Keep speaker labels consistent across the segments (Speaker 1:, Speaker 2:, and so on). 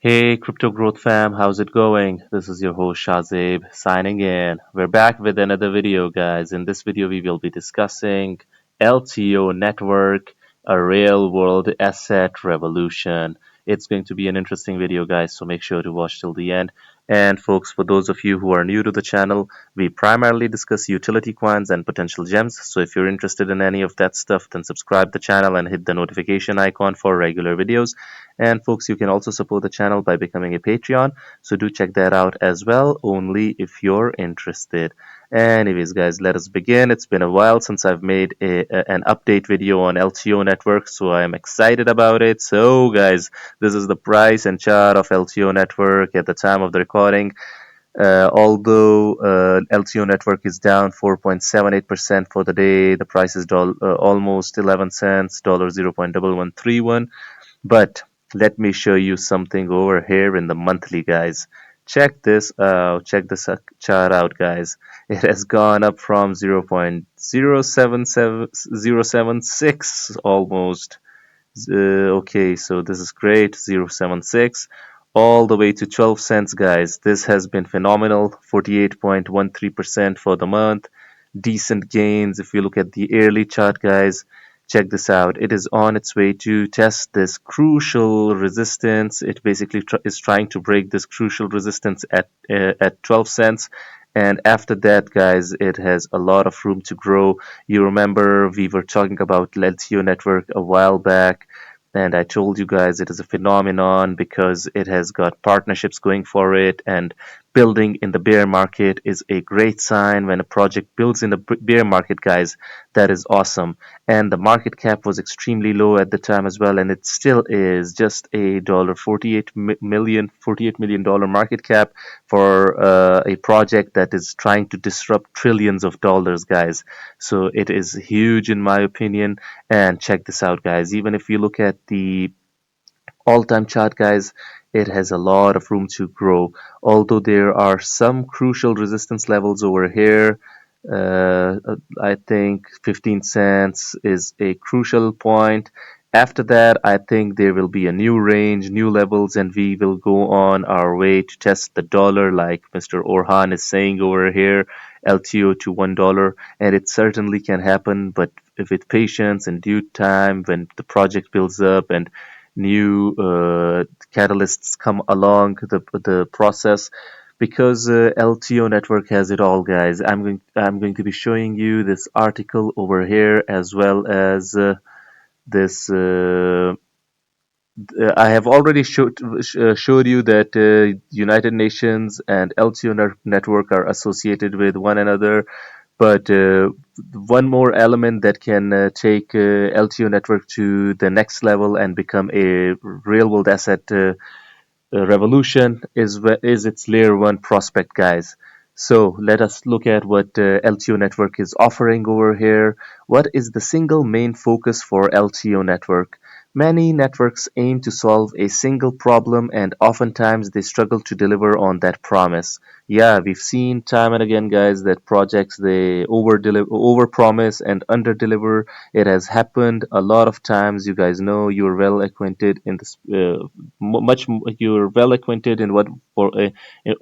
Speaker 1: Hey, Crypto Growth fam, how's it going? This is your host Shazib signing in. We're back with another video, guys. In this video, we will be discussing LTO network, a real world asset revolution. It's going to be an interesting video, guys, so make sure to watch till the end. And, folks, for those of you who are new to the channel, we primarily discuss utility coins and potential gems. So, if you're interested in any of that stuff, then subscribe the channel and hit the notification icon for regular videos. And folks, you can also support the channel by becoming a Patreon. So do check that out as well, only if you're interested. Anyways, guys, let us begin. It's been a while since I've made an update video on LTO network, so I am excited about it. So, guys, this is the price and chart of LTO network at the time of the recording. Although LTO network is down 4.78% for the day, the price is almost 11 cents, dollar 0.1131. But let me show you something over here in the monthly, guys. Check this out. Check this chart out, guys. It has gone up from 0.077076 almost. Okay, so this is great. 0.76 all the way to 12 cents, guys. This has been phenomenal. 48.13% for the month. Decent gains. If you look at the yearly chart, guys, check this out. It is on its way to test this crucial resistance. It basically is trying to break this crucial resistance at 12 cents. And after that, guys, it has a lot of room to grow. You remember we were talking about LTO network a while back, and I told you guys it is a phenomenon because it has got partnerships going for it, and building in the bear market is a great sign. When a project builds in the bear market, guys, that is awesome. And the market cap was extremely low at the time as well, and it still is just a dollar 48 million dollar market cap for a project that is trying to disrupt trillions of dollars, guys. So it is huge in my opinion. And check this out, guys. Even if you look at the all-time chart, guys, it has a lot of room to grow. Although there are some crucial resistance levels over here. I think 15 cents is a crucial point. After that, I think there will be a new range, new levels, and we will go on our way to test the dollar, like Mr. Orhan is saying over here, LTO to $1, and it certainly can happen, but with patience and due time, when the project builds up and new catalysts come along the process, because LTO network has it all, guys. I'm going to be showing you this article over here, as well as this I have already showed you that United Nations and LTO network are associated with one another, but one more element that can take LTO network to the next level and become a real world asset revolution is its layer one prospect, guys. So let us look at what LTO network is offering over here. What is the single main focus for LTO network? Many networks aim to solve a single problem, and oftentimes they struggle to deliver on that promise. Yeah, we've seen time and again, guys, that projects they over promise and under deliver. It has happened a lot of times. You guys know, you're well acquainted in this you're well acquainted in what for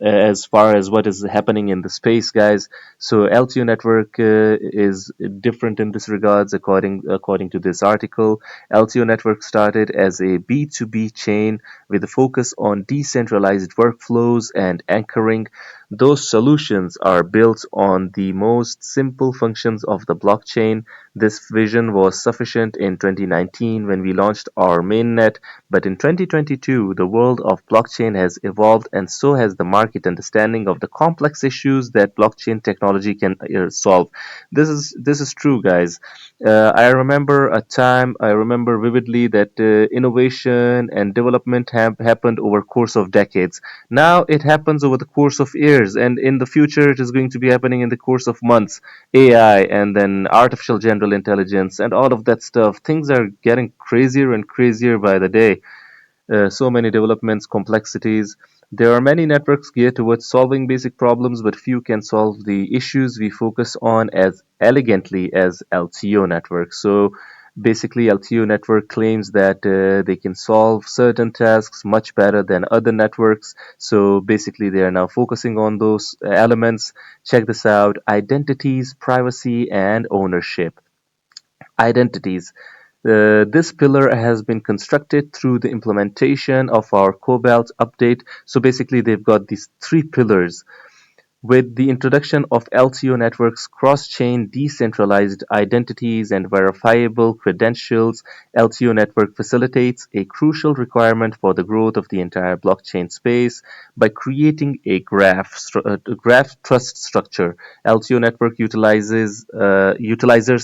Speaker 1: as far as what is happening in the space, guys. So LTO network is different in this regards. According to this article, LTO network started as a B2B chain with a focus on decentralized workflows and anchoring. Those solutions are built on the most simple functions of the blockchain. This vision was sufficient in 2019 when we launched our mainnet, but in 2022, the world of blockchain has evolved, and so has the market understanding of the complex issues that blockchain technology can solve. This is true, guys. I remember vividly that innovation and development have happened over course of decades. Now it happens over the course of years, and in the future it is going to be happening in the course of months. AI and then artificial general intelligence and all of that stuff. Things are getting crazier and crazier by the day. So many developments, complexities. There are many networks geared towards solving basic problems, but few can solve the issues we focus on as elegantly as LTO networks. So Basically, LTO network claims that they can solve certain tasks much better than other networks. So basically, they are now focusing on those elements. Check this out: identities, privacy, and ownership. Identities. This pillar has been constructed through the implementation of our Cobalt update. So basically, they've got these three pillars. With the introduction of LTO networks, cross-chain decentralized identities and verifiable credentials, LTO network facilitates a crucial requirement for the growth of the entire blockchain space by creating a graph trust structure. LTO network utilizers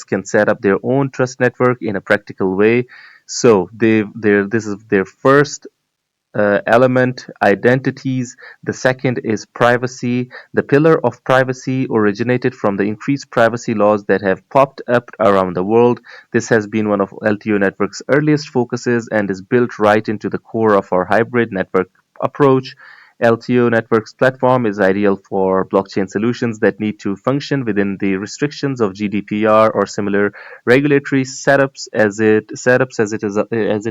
Speaker 1: can set up their own trust network in a practical way. So this is their first element, identities. The second is privacy. The pillar of privacy originated from the increased privacy laws that have popped up around the world. This has been one of LTO Network's earliest focuses and is built right into the core of our hybrid network approach. LTO Network's platform is ideal for blockchain solutions that need to function within the restrictions of GDPR or similar regulatory setups as it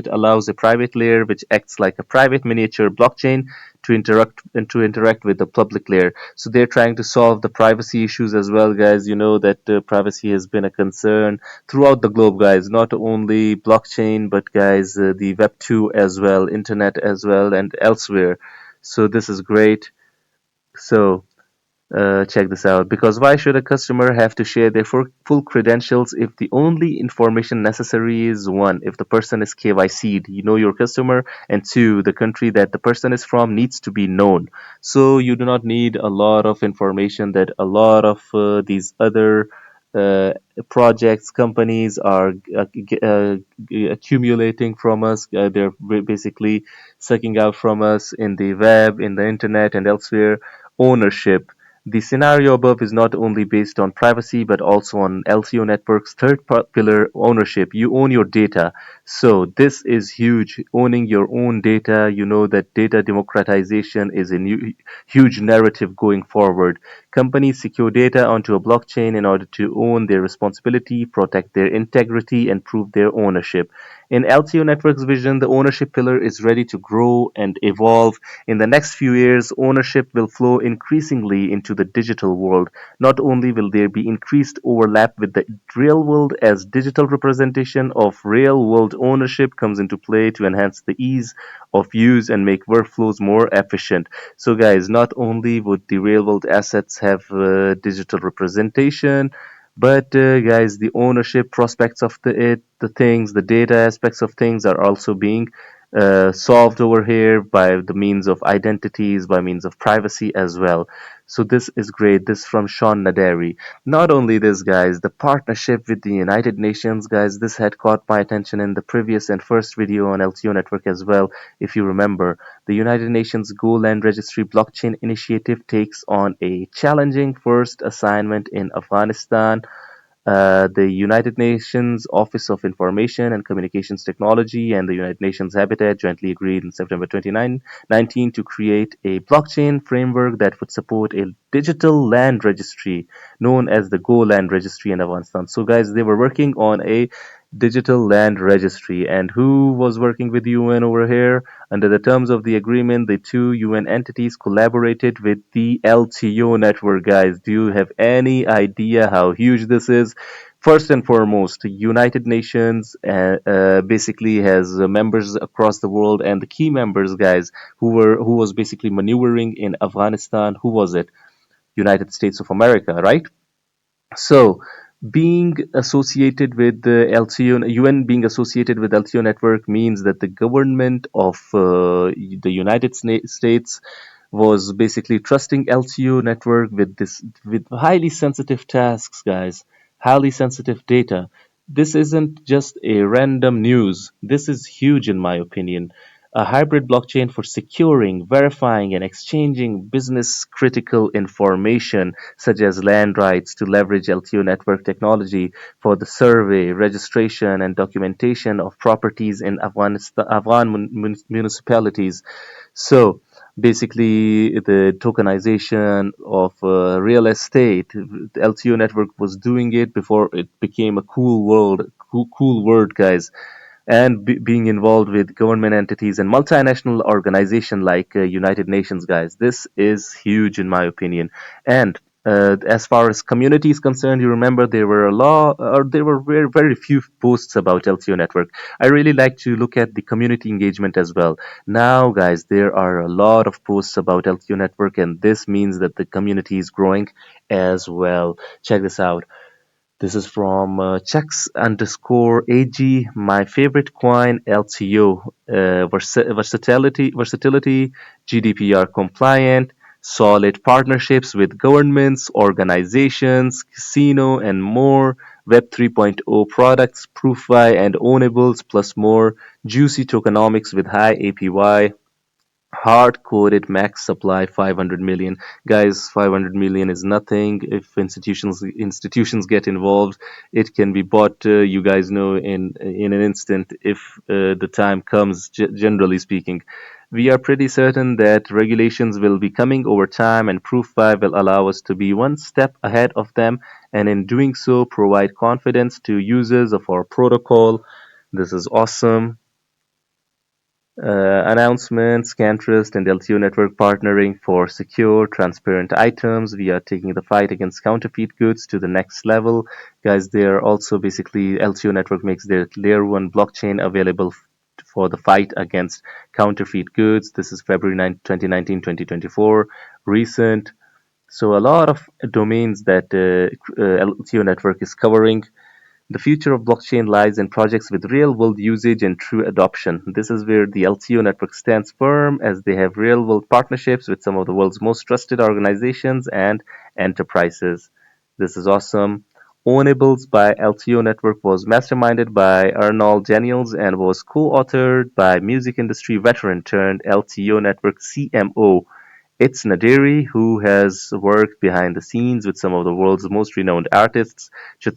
Speaker 1: allows a private layer which acts like a private miniature blockchain to interact with the public layer. So they're trying to solve the privacy issues as well, guys. You know that privacy has been a concern throughout the globe, guys. Not only blockchain, but guys, the Web 2 as well, internet as well, and elsewhere. So this is great. So check this out. Because why should a customer have to share their full credentials if the only information necessary is one, if the person is KYC'd, you know your customer, and two, the country that the person is from needs to be known. So you do not need a lot of information that a lot of these other uh, projects, companies are accumulating from us. They're basically sucking out from us in the web, in the internet, and elsewhere. Ownership. The scenario above is not only based on privacy but also on LTO network's third pillar, ownership. You own your data. So this is huge. Owning your own data, you know that data democratization is a huge narrative going forward. Companies secure data onto a blockchain in order to own their responsibility, protect their integrity, and prove their ownership. In LTO Network's vision, the ownership pillar is ready to grow and evolve. In the next few years, ownership will flow increasingly into the digital world. Not only will there be increased overlap with the real world as digital representation of real world ownership comes into play to enhance the ease of use and make workflows more efficient. So, guys, not only would the real world assets have digital representation, but guys, the ownership prospects of the things, the data aspects of things are also being solved over here by the means of identities, by means of privacy as well. So this is great. This from Sean Naderi. Not only this, guys, the partnership with the United Nations, guys, this had caught my attention in the previous and first video on LTO Network as well. If you remember, the United Nations Go Land Registry Blockchain Initiative takes on a challenging first assignment in Afghanistan. The United Nations Office of Information and Communications Technology and the United Nations Habitat jointly agreed in September 2019 to create a blockchain framework that would support a digital land registry known as the Go Land Registry in Afghanistan. So, guys, they were working on a digital land registry. And who was working with UN over here? Under the terms of the agreement, the two UN entities collaborated with the LTO network, guys. Do you have any idea how huge this is? First and foremost, United Nations basically has members across the world, and the key members, guys, who was basically maneuvering in Afghanistan. Who was it? United States of America, right? So, being associated with the LTO, UN being associated with LTO network means that the government of the United States was basically trusting LTO network with highly sensitive tasks, guys, highly sensitive data. This isn't just a random news. This is huge in my opinion. A hybrid blockchain for securing, verifying, and exchanging business critical information such as land rights to leverage LTO network technology for the survey, registration, and documentation of properties in Afghan municipalities. So, basically, the tokenization of real estate, the LTO network was doing it before it became a cool word, guys. And being involved with government entities and multinational organization like United Nations, guys. This is huge in my opinion. And as far as community is concerned, you remember there were a lot, or there were very few posts about LTO network. I really like to look at the community engagement as well. Now, guys, there are a lot of posts about LTO network, and this means that the community is growing as well. Check this out. This is from checks underscore AG. My favorite coin, LTO. Versatility, GDPR compliant, solid partnerships with governments, organizations, casino, and more. Web 3.0 products, ProofY and ownables, plus more. Juicy tokenomics with high APY, hard-coded max supply 500 million. Guys, 500 million is nothing. If institutions get involved, it can be bought, you guys know, in an instant if the time comes, generally speaking. We are pretty certain that regulations will be coming over time, and Proof5 will allow us to be one step ahead of them, and in doing so provide confidence to users of our protocol. This is awesome. Announcements, Scantrust and LTO network partnering for secure, transparent items. We are taking the fight against counterfeit goods to the next level. Guys, they are also basically, LTO network makes their layer 1 blockchain available for the fight against counterfeit goods. This is February 9, 2019, 2024. Recent. So a lot of domains that LTO network is covering. The future of blockchain lies in projects with real-world usage and true adoption. This is where the LTO network stands firm, as they have real-world partnerships with some of the world's most trusted organizations and enterprises. This is awesome. Ownables by LTO Network was masterminded by Arnold Daniels and was co-authored by music industry veteran turned LTO Network CMO. It's Naderi, who has worked behind the scenes with some of the world's most renowned artists.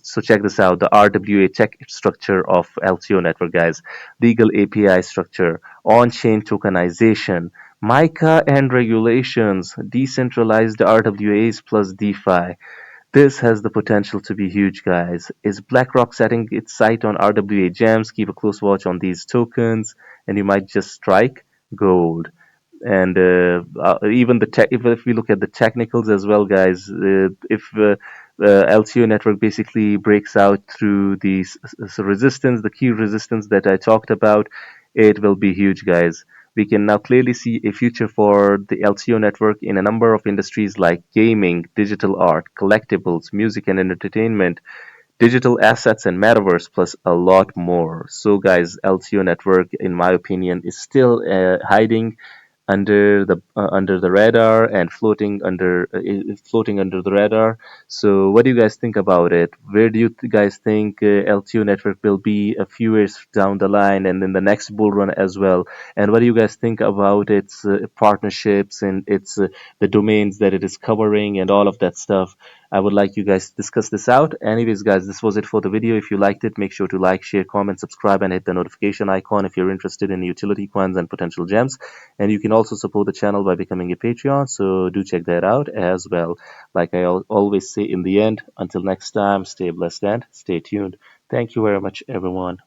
Speaker 1: So check this out, the RWA tech structure of LTO network, guys. Legal API structure, on-chain tokenization, MiCA and regulations, decentralized RWAs plus DeFi. This has the potential to be huge, guys. Is BlackRock setting its sight on RWA gems? Keep a close watch on these tokens, and you might just strike gold. And even the tech, if we look at the technicals as well, guys, if LTO network basically breaks out through the resistance, the key resistance that I talked about, it will be huge, guys. We can now clearly see a future for the LTO network in a number of industries like gaming, digital art, collectibles, music and entertainment, digital assets and metaverse, plus a lot more. So, guys, LTO network, in my opinion, is still hiding under the radar and floating under the radar. So, what do you guys think about it? Where do you guys think LTO network will be a few years down the line, and in the next bull run as well? And what do you guys think about its partnerships and its the domains that it is covering and all of that stuff? I would like you guys to discuss this out. Anyways, guys, this was it for the video. If you liked it, make sure to like, share, comment, subscribe, and hit the notification icon if you're interested in utility coins and potential gems. And you can also support the channel by becoming a Patreon, so do check that out as well. Like I always say in the end, until next time, stay blessed and stay tuned. Thank you very much, everyone.